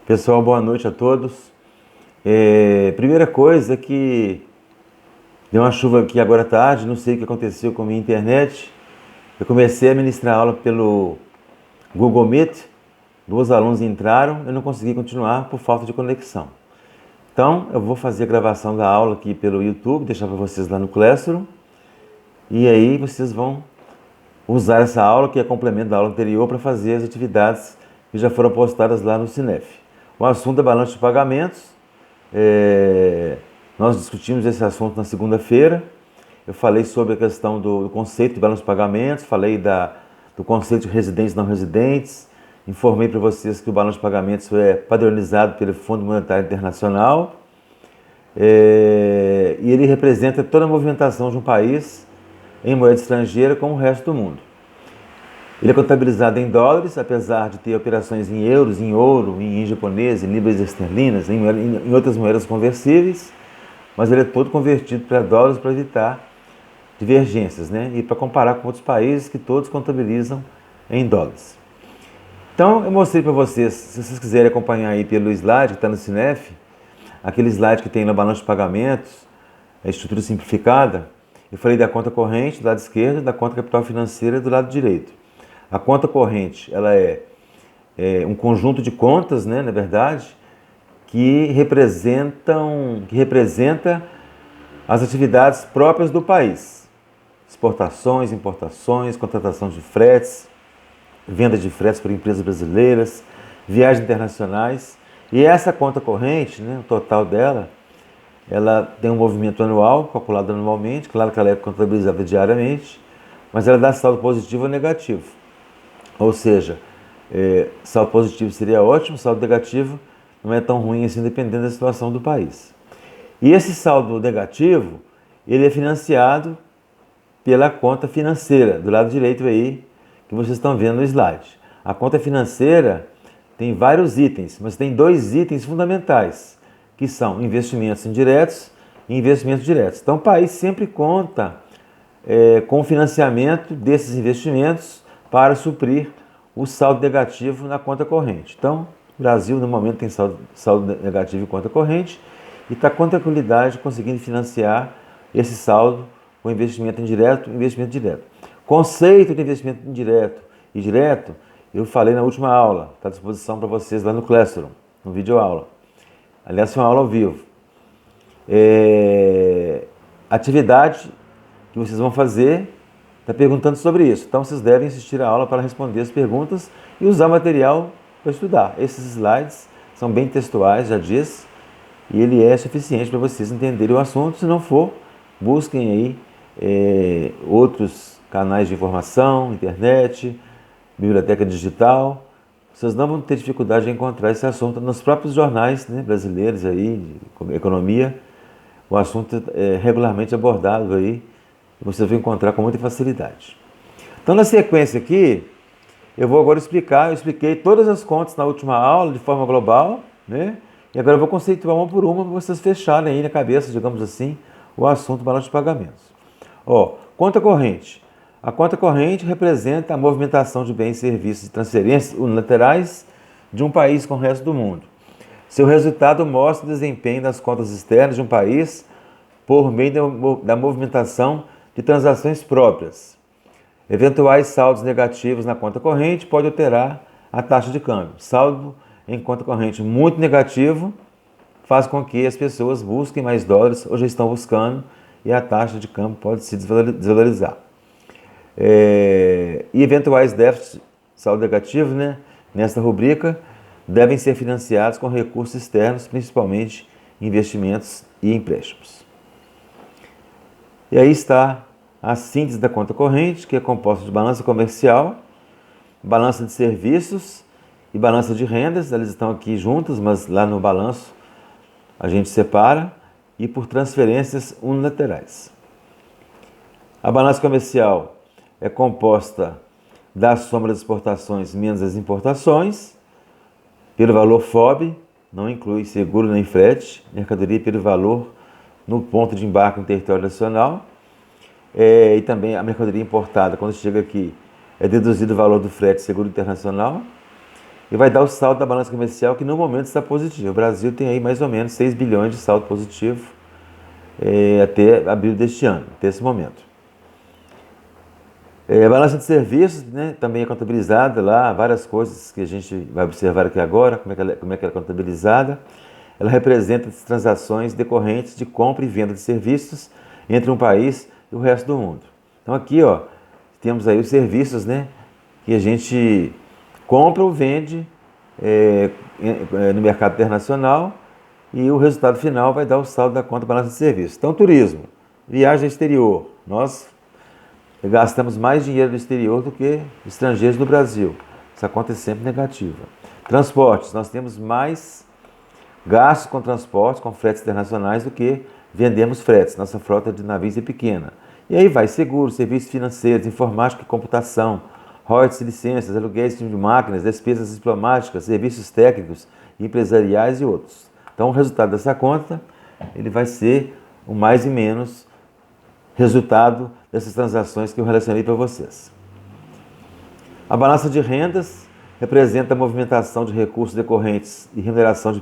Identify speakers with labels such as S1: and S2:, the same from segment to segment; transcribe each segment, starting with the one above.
S1: Pessoal, boa noite a todos. Primeira coisa é que deu uma chuva aqui agora à tarde, não sei o que aconteceu com a minha internet. Eu comecei a ministrar aula pelo Google Meet, dois alunos entraram, eu não consegui continuar por falta de conexão. Então, eu vou fazer a gravação da aula aqui pelo YouTube, deixar para vocês lá no Classroom, e aí vocês vão usar essa aula, que é complemento da aula anterior, para fazer as atividades que já foram postadas lá no Cinef. O assunto é balanço de pagamentos. Nós discutimos esse assunto na segunda-feira. Eu falei sobre a questão do conceito de balanço de pagamentos, falei do conceito de residentes e não residentes, informei para vocês que o balanço de pagamentos é padronizado pelo Fundo Monetário Internacional, e ele representa toda a movimentação de um país em moeda estrangeira com o resto do mundo. Ele é contabilizado em dólares, apesar de ter operações em euros, em ouro, em japonês, em libras esterlinas, em outras moedas conversíveis, mas ele é todo convertido para dólares para evitar divergências, né? E para comparar com outros países que todos contabilizam em dólares. Então, eu mostrei para vocês, se vocês quiserem acompanhar aí pelo slide que está no Cinef, aquele slide que tem no balanço de pagamentos, a estrutura simplificada, eu falei da conta corrente do lado esquerdo e da conta capital financeira do lado direito. A conta corrente, ela é um conjunto de contas, né, na verdade, que representa as atividades próprias do país. Exportações, importações, contratação de fretes, venda de fretes para empresas brasileiras, viagens internacionais. E essa conta corrente, né, o total dela, ela tem um movimento anual, calculado anualmente, claro que ela é contabilizada diariamente, mas ela dá saldo positivo ou negativo. Ou seja, saldo positivo seria ótimo, saldo negativo não é tão ruim assim, dependendo da situação do país. E esse saldo negativo, ele é financiado pela conta financeira, do lado direito aí, que vocês estão vendo no slide. A conta financeira tem vários itens, mas tem dois itens fundamentais, que são investimentos indiretos e investimentos diretos. Então, o país sempre conta com o financiamento desses investimentos para suprir o saldo negativo na conta corrente. Então, o Brasil, no momento, tem saldo negativo em conta corrente e está com tranquilidade conseguindo financiar esse saldo com investimento indireto e investimento direto. Conceito de investimento indireto e direto, eu falei na última aula, está à disposição para vocês lá no Classroom, no vídeo aula. Aliás, foi uma aula ao vivo. Atividade que vocês vão fazer está perguntando sobre isso. Então, vocês devem assistir a aula para responder as perguntas e usar material para estudar. Esses slides são bem textuais, já diz, e ele é suficiente para vocês entenderem o assunto. Se não for, busquem aí outros canais de informação, internet, biblioteca digital. Vocês não vão ter dificuldade de encontrar esse assunto nos próprios jornais, né, brasileiros aí, de economia. O assunto é regularmente abordado aí, e vocês vão encontrar com muita facilidade. Então, na sequência aqui, eu vou agora explicar. Eu expliquei todas as contas na última aula de forma global, né? E agora eu vou conceituar uma por uma para vocês fecharem aí na cabeça, digamos assim, o assunto balanço de pagamentos. Conta corrente. A conta corrente representa a movimentação de bens, serviços e transferências unilaterais de um país com o resto do mundo. Seu resultado mostra o desempenho das contas externas de um país por meio da movimentação de transações próprias. Eventuais saldos negativos na conta corrente podem alterar a taxa de câmbio. Saldo em conta corrente muito negativo faz com que as pessoas busquem mais dólares ou já estão buscando e a taxa de câmbio pode se desvalorizar. E eventuais déficits, saldo negativo, né, nesta rubrica, devem ser financiados com recursos externos, principalmente investimentos e empréstimos. E aí está a síntese da conta corrente, que é composta de balança comercial, balança de serviços e balança de rendas. Elas estão aqui juntas, mas lá no balanço a gente separa, e por transferências unilaterais. A balança comercial é composta da soma das exportações menos as importações, pelo valor FOB, não inclui seguro nem frete, mercadoria pelo valor no ponto de embarque no território nacional, e também a mercadoria importada, quando chega aqui, é deduzido o valor do frete seguro internacional, e vai dar o saldo da balança comercial, que no momento está positivo. O Brasil tem aí mais ou menos 6 bilhões de saldo positivo até abril deste ano, até esse momento. A balança de serviços, né, também é contabilizada lá, várias coisas que a gente vai observar aqui agora, como é que ela é contabilizada. Ela representa as transações decorrentes de compra e venda de serviços entre um país e o resto do mundo. Então aqui, ó, temos aí os serviços, né, que a gente compra ou vende no mercado internacional, e o resultado final vai dar o saldo da conta balança de serviços. Então, turismo, viagem ao exterior, nós gastamos mais dinheiro no exterior do que estrangeiros no Brasil. Essa conta é sempre negativa. Transportes, nós temos mais gastos com transportes, com fretes internacionais, do que vendemos fretes. Nossa frota de navios é pequena. E aí vai seguros, serviços financeiros, informática e computação, royalties e licenças, aluguéis de máquinas, despesas diplomáticas, serviços técnicos, empresariais e outros. Então, o resultado dessa conta, ele vai ser o mais e menos resultado dessas transações que eu relacionei para vocês. A balança de rendas representa a movimentação de recursos decorrentes e remuneração de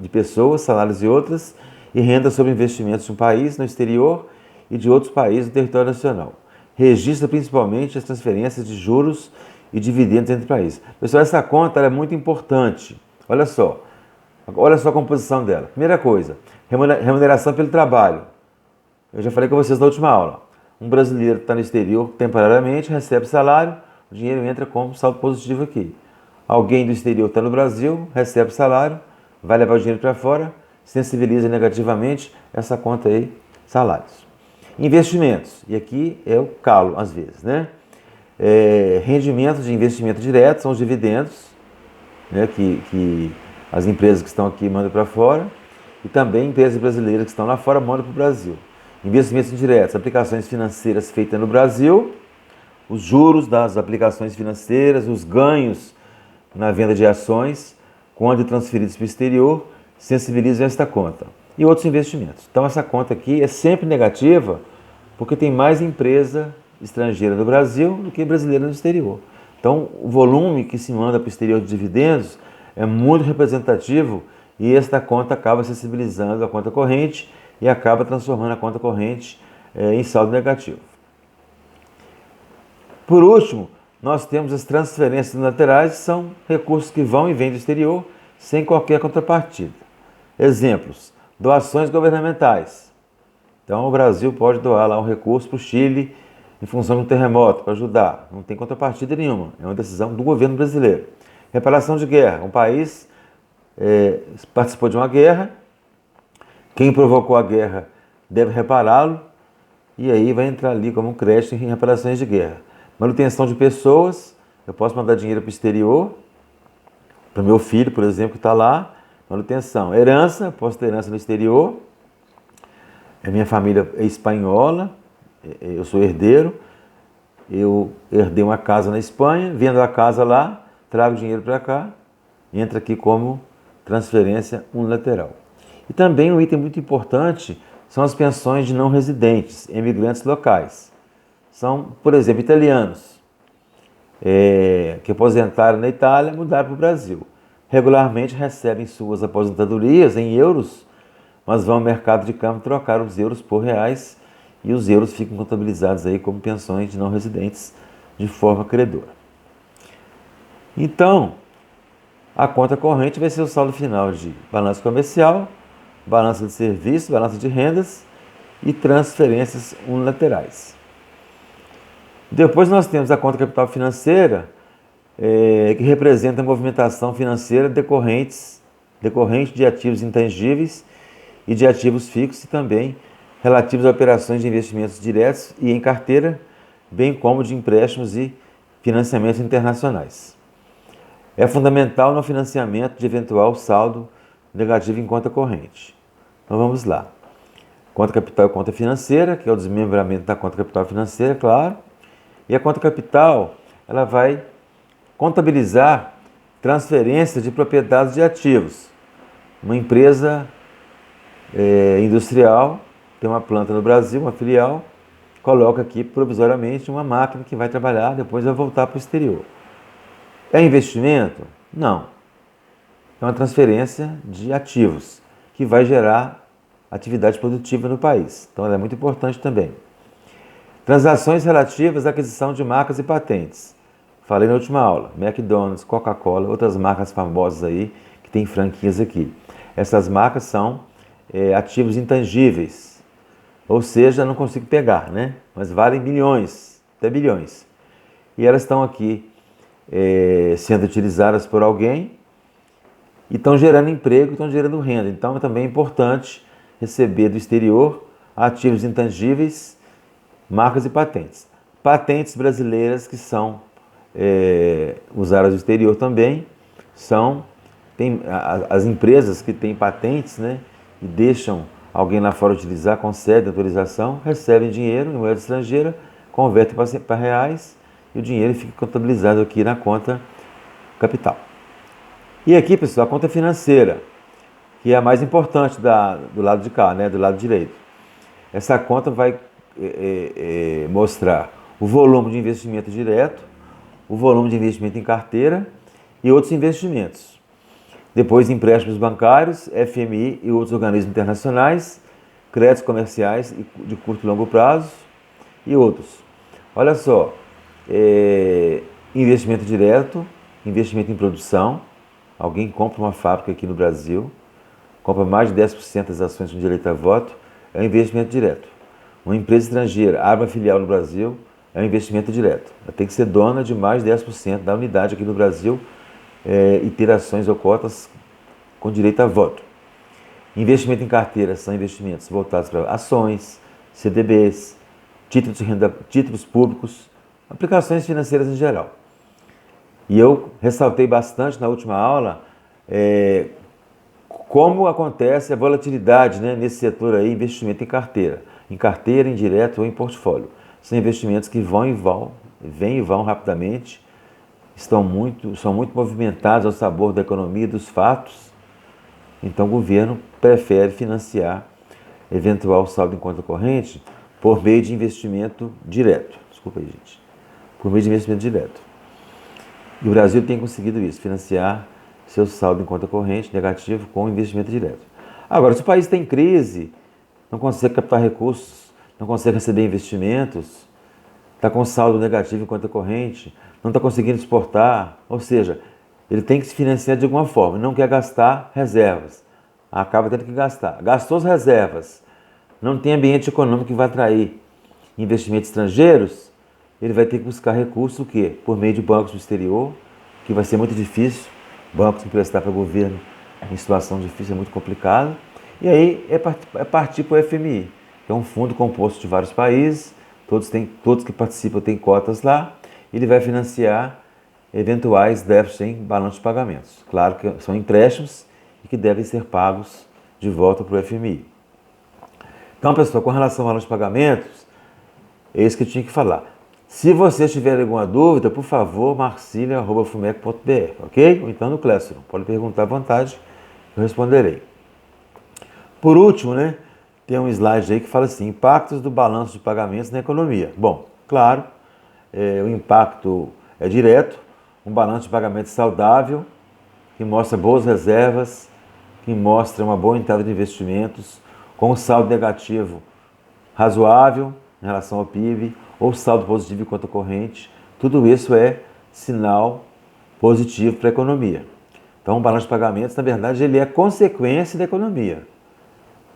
S1: pessoas, salários e outras, e renda sobre investimentos de um país no exterior e de outros países no território nacional. Registra principalmente as transferências de juros e dividendos entre países. Pessoal, essa conta é muito importante. Olha só a composição dela. Primeira coisa, remuneração pelo trabalho. Eu já falei com vocês na última aula. Um brasileiro que está no exterior temporariamente, recebe salário, o dinheiro entra como saldo positivo aqui. Alguém do exterior está no Brasil, recebe salário, vai levar o dinheiro para fora, sensibiliza negativamente essa conta aí, salários. Investimentos, e aqui é o calo às vezes, né? Rendimentos de investimento direto são os dividendos, né, que as empresas que estão aqui mandam para fora, e também empresas brasileiras que estão lá fora mandam para o Brasil. Investimentos indiretos, aplicações financeiras feitas no Brasil, os juros das aplicações financeiras, os ganhos na venda de ações, quando transferidos para o exterior, sensibilizam esta conta. E outros investimentos. Então essa conta aqui é sempre negativa, porque tem mais empresa estrangeira no Brasil do que brasileira no exterior. Então o volume que se manda para o exterior de dividendos é muito representativo, e esta conta acaba sensibilizando a conta corrente e acaba transformando a conta corrente em saldo negativo. Por último, nós temos as transferências unilaterais, que são recursos que vão e vêm do exterior sem qualquer contrapartida. Exemplos: doações governamentais. Então o Brasil pode doar lá um recurso para o Chile em função de um terremoto, para ajudar. Não tem contrapartida nenhuma, é uma decisão do governo brasileiro. Reparação de guerra. Um país participou de uma guerra, quem provocou a guerra deve repará-lo, e aí vai entrar ali como um crédito em reparações de guerra. Manutenção de pessoas, eu posso mandar dinheiro para o exterior, para o meu filho, por exemplo, que está lá, manutenção. Herança, posso ter herança no exterior, a minha família é espanhola, eu sou herdeiro, eu herdei uma casa na Espanha, vendo a casa lá, trago dinheiro para cá, entra aqui como transferência unilateral. E também um item muito importante são as pensões de não residentes, imigrantes locais. São, por exemplo, italianos que aposentaram na Itália, mudaram para o Brasil. Regularmente recebem suas aposentadorias em euros, mas vão ao mercado de câmbio trocar os euros por reais, e os euros ficam contabilizados aí como pensões de não residentes de forma credora. Então, a conta corrente vai ser o saldo final de balança comercial, balança de serviços, balança de rendas e transferências unilaterais. Depois nós temos a conta capital financeira, que representa a movimentação financeira decorrente de ativos intangíveis e de ativos fixos, e também relativos a operações de investimentos diretos e em carteira, bem como de empréstimos e financiamentos internacionais. É fundamental no financiamento de eventual saldo negativo em conta corrente. Então vamos lá. Conta capital e conta financeira, que é o desmembramento da conta capital financeira, claro. E a conta capital, ela vai contabilizar transferências de propriedades de ativos. Uma empresa industrial tem uma planta no Brasil, uma filial, coloca aqui provisoriamente uma máquina que vai trabalhar, depois vai voltar para o exterior. É investimento? Não. É uma transferência de ativos que vai gerar atividade produtiva no país. Então ela é muito importante também. Transações relativas à aquisição de marcas e patentes. Falei na última aula, McDonald's, Coca-Cola, outras marcas famosas aí que tem franquias aqui. Essas marcas são ativos intangíveis, ou seja, não consigo pegar, né? Mas valem milhões, até bilhões. E elas estão aqui sendo utilizadas por alguém e estão gerando emprego, estão gerando renda. Então também é importante receber do exterior ativos intangíveis, marcas e patentes. Patentes brasileiras que são usadas no exterior também as empresas que têm patentes, né, e deixam alguém lá fora utilizar, concedem autorização, recebem dinheiro em moeda estrangeira, convertem para reais e o dinheiro fica contabilizado aqui na conta capital. E aqui, pessoal, a conta financeira, que é a mais importante do lado de cá, né, do lado direito. Essa conta vai mostrar o volume de investimento direto, o volume de investimento em carteira e outros investimentos. Depois, empréstimos bancários, FMI e outros organismos internacionais, créditos comerciais de curto e longo prazo e outros. Olha só, investimento direto, investimento em produção. Alguém compra uma fábrica aqui no Brasil, compra mais de 10% das ações com direito a voto, é um investimento direto. Uma empresa estrangeira abre uma filial no Brasil, é um investimento direto. Ela tem que ser dona de mais de 10% da unidade aqui no Brasil e ter ações ou cotas com direito a voto. Investimento em carteira são investimentos voltados para ações, CDBs, títulos de renda, títulos públicos, aplicações financeiras em geral. E eu ressaltei bastante na última aula como acontece a volatilidade, né, nesse setor aí, investimento em carteira, em direto ou em portfólio. São investimentos que vêm e vão rapidamente, são muito movimentados ao sabor da economia e dos fatos. Então o governo prefere financiar eventual saldo em conta corrente por meio de investimento direto. Desculpa aí, gente. Por meio de investimento direto. E o Brasil tem conseguido isso, financiar seu saldo em conta corrente negativo com investimento direto. Agora, se o país tem crise, não consegue captar recursos, não consegue receber investimentos, está com saldo negativo em conta corrente, não está conseguindo exportar, ou seja, ele tem que se financiar de alguma forma, não quer gastar reservas, acaba tendo que gastar. Gastou as reservas, não tem ambiente econômico que vai atrair investimentos estrangeiros, ele vai ter que buscar recursos o quê? Por meio de bancos do exterior, que vai ser muito difícil, bancos emprestar para o governo em situação difícil é muito complicado, e aí é partir para o FMI, que é um fundo composto de vários países, todos que participam têm cotas lá, ele vai financiar eventuais déficits em balanço de pagamentos. Claro que são empréstimos e que devem ser pagos de volta para o FMI. Então, pessoal, com relação ao balanço de pagamentos, é isso que eu tinha que falar. Se vocês tiverem alguma dúvida, por favor, marcilia@fumec.br, ok? Ou então no Classroom. Pode perguntar à vontade, eu responderei. Por último, né, tem um slide aí que fala assim, impactos do balanço de pagamentos na economia. Bom, claro, o impacto é direto, um balanço de pagamentos saudável, que mostra boas reservas, que mostra uma boa entrada de investimentos, com um saldo negativo razoável em relação ao PIB, ou saldo positivo em conta corrente, tudo isso é sinal positivo para a economia. Então, o balanço de pagamentos, na verdade, ele é consequência da economia.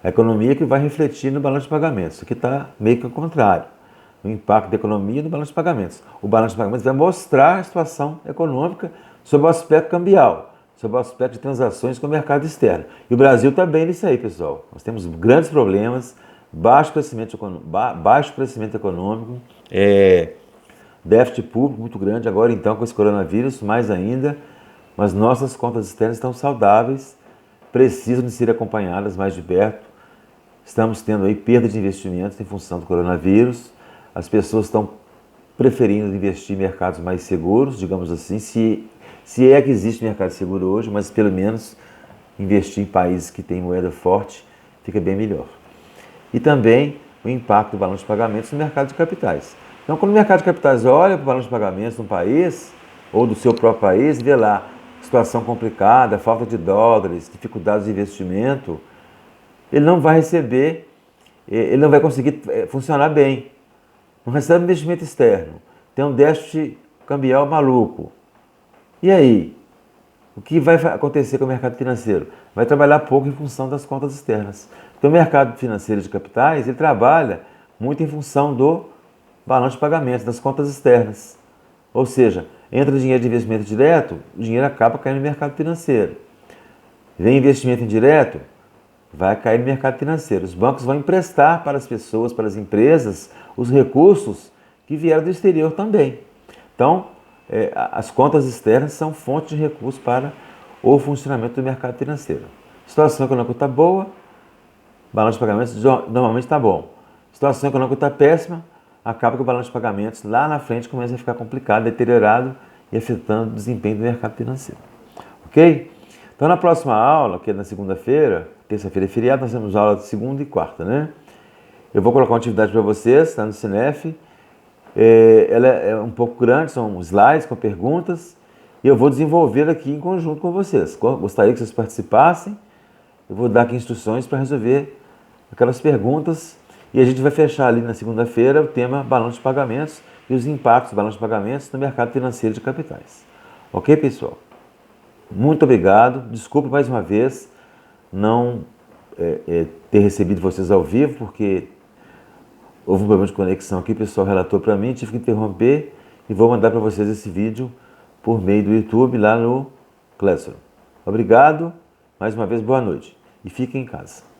S1: A economia que vai refletir no balanço de pagamentos, o que está meio que ao contrário. O impacto da economia no balanço de pagamentos. O balanço de pagamentos vai mostrar a situação econômica sob o aspecto cambial, sob o aspecto de transações com o mercado externo. E o Brasil está bem nisso aí, pessoal. Nós temos grandes problemas, baixo crescimento econômico, déficit público muito grande agora então com esse coronavírus, mais ainda, mas nossas contas externas estão saudáveis, precisam de ser acompanhadas mais de perto. Estamos tendo aí perda de investimentos em função do coronavírus, as pessoas estão preferindo investir em mercados mais seguros, digamos assim, se é que existe mercado seguro hoje, mas pelo menos investir em países que têm moeda forte fica bem melhor. E também o impacto do balanço de pagamentos no mercado de capitais. Então, quando o mercado de capitais olha para o balanço de pagamentos de um país, ou do seu próprio país, vê lá situação complicada, falta de dólares, dificuldades de investimento, ele não vai receber, ele não vai conseguir funcionar bem. Não recebe investimento externo, tem um déficit cambial maluco. E aí? O que vai acontecer com o mercado financeiro? Vai trabalhar pouco em função das contas externas. Então, o mercado financeiro de capitais, ele trabalha muito em função do balanço de pagamentos, das contas externas. Ou seja, entra dinheiro de investimento direto, o dinheiro acaba caindo no mercado financeiro. Vem investimento indireto, vai cair no mercado financeiro. Os bancos vão emprestar para as pessoas, para as empresas, os recursos que vieram do exterior também. Então, as contas externas são fonte de recursos para o funcionamento do mercado financeiro. Situação econômica está boa, balanço de pagamentos normalmente está bom. Situação econômica está péssima, acaba que o balanço de pagamentos lá na frente começa a ficar complicado, deteriorado e afetando o desempenho do mercado financeiro. Ok? Então, na próxima aula, que é na segunda-feira, terça-feira é feriado, nós temos aula de segunda e quarta, né? Eu vou colocar uma atividade para vocês, está no Cinef. Ela é um pouco grande, são slides com perguntas, e eu vou desenvolver aqui em conjunto com vocês. Gostaria que vocês participassem, eu vou dar aqui instruções para resolver aquelas perguntas, e a gente vai fechar ali na segunda-feira o tema balanço de pagamentos e os impactos do balanço de pagamentos no mercado financeiro de capitais. Ok, pessoal? Muito obrigado, desculpe mais uma vez não ter recebido vocês ao vivo, porque houve um problema de conexão aqui, o pessoal relatou para mim, tive que interromper e vou mandar para vocês esse vídeo por meio do YouTube lá no Classroom. Obrigado, mais uma vez boa noite e fiquem em casa.